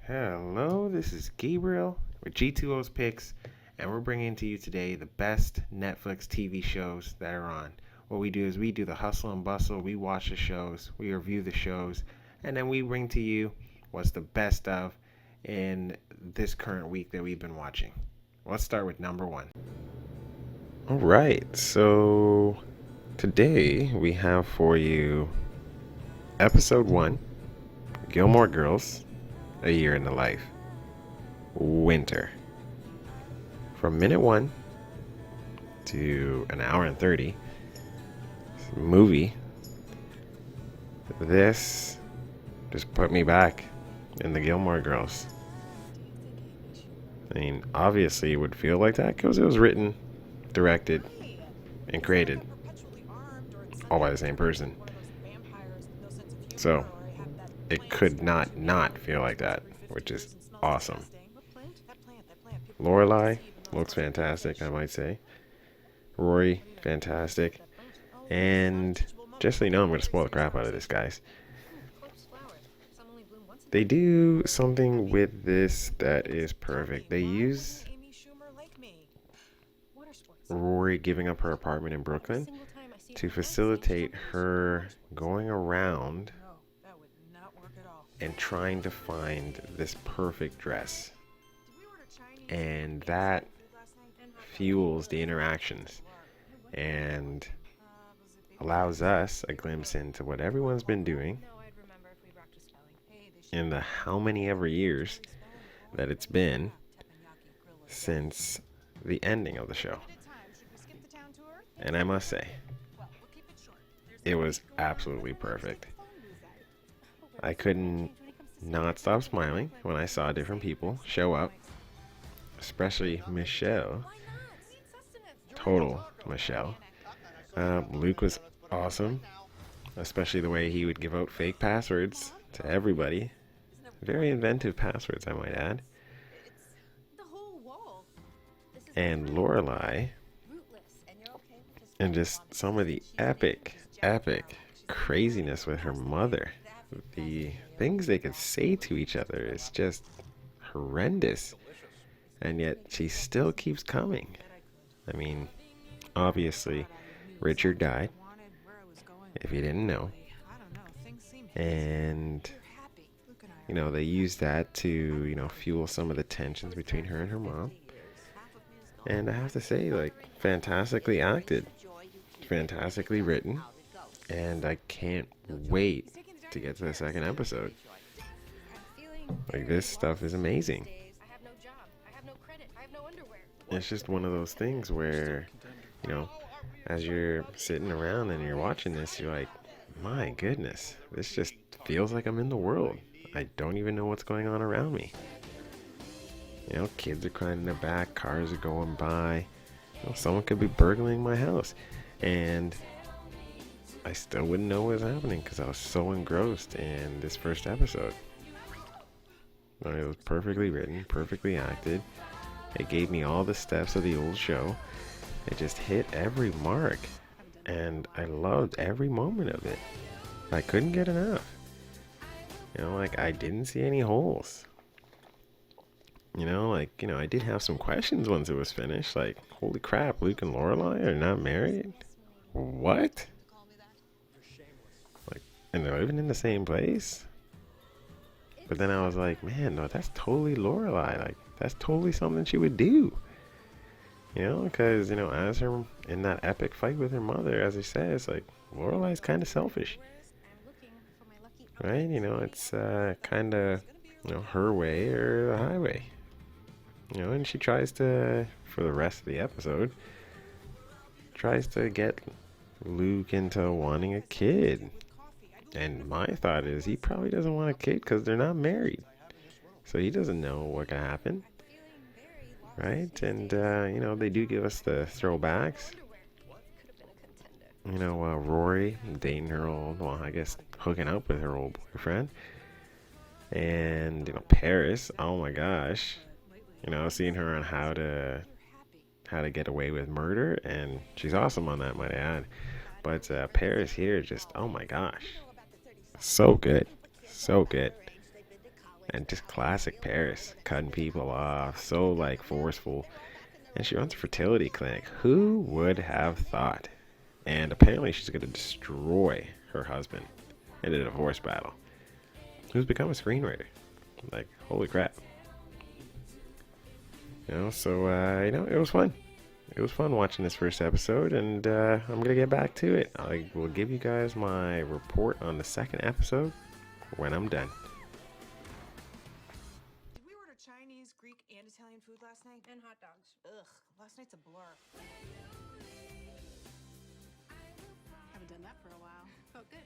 Hello, this is Gabriel with G2O's Picks, and we're bringing to you today the best Netflix TV shows that are on. What we do is we do the hustle and bustle, we watch the shows, we review the shows, and then we bring to you what's the best of in this current week that we've been watching. Let's start with number one. All right, so today we have for you episode one, Gilmore Girls, A Year in the Life. Winter. From minute one to an hour and 30 movie, this just put me back in the Gilmore Girls. I mean, obviously it would feel like that because it was written, directed, and created all by the same person. So it could not feel like that, which is awesome. Lorelai looks fantastic, I might say. Rory, fantastic. And just so you know, I'm going to spoil the crap out of this, guys. They do something with this that is perfect. They use Rory giving up her apartment in Brooklyn to facilitate her going around and trying to find this perfect dress. And that fuels the interactions and allows us a glimpse into what everyone's been doing in the how many ever years that it's been since the ending of the show. And I must say, it was absolutely perfect. I couldn't not stop smiling when I saw different people show up, especially Michelle. Total Michelle. Luke was awesome, especially the way he would give out fake passwords to everybody. Very inventive passwords, I might add. And Lorelai, and just some of the epic craziness with her mother. The things they could say to each other is just horrendous. And yet she still keeps coming. I mean, obviously, Richard died, if you didn't know. And, they used that to, fuel some of the tensions between her and her mom. And I have to say, fantastically acted, fantastically written, and I can't wait to get to the second episode. This stuff is amazing. It's just one of those things where, as you're sitting around and you're watching this, you're like, my goodness, this just feels like I'm in the world. I don't even know what's going on around me. Kids are crying in the back, cars are going by. Someone could be burgling my house. And I still wouldn't know what was happening because I was so engrossed in this first episode. It was perfectly written, perfectly acted. It gave me all the steps of the old show. It just hit every mark. And I loved every moment of it. I couldn't get enough. I didn't see any holes. I did have some questions once it was finished. Holy crap, Luke and Lorelai are not married? What? And they're living in the same place? But then I was like, man, no, that's totally Lorelai. That's totally something she would do. Because, as her in that epic fight with her mother, as he says, Lorelai's kind of selfish. Right? It's kind of, her way or the highway. And she tries to, for the rest of the episode, tries to get Luke into wanting a kid. And my thought is he probably doesn't want a kid because they're not married. So he doesn't know what can happen. Right? And, they do give us the throwbacks. Rory dating her old, hooking up with her old boyfriend. And, Paris, oh my gosh. Seeing her on how to get away with murder. And she's awesome on that, might I add. But Paris here, just, oh my gosh. So good. So good. And just classic Paris, cutting people off, so like forceful. And she runs a fertility clinic. Who would have thought? And apparently she's going to destroy her husband in a divorce battle, who's become a screenwriter. Like, holy crap. So, it was fun. It was fun watching this first episode, and I'm going to get back to it. I will give you guys my report on the second episode when I'm done. Did we order Chinese, Greek, and Italian food last night? And hot dogs. Ugh, last night's a blur. Haven't done that for a while. Felt good.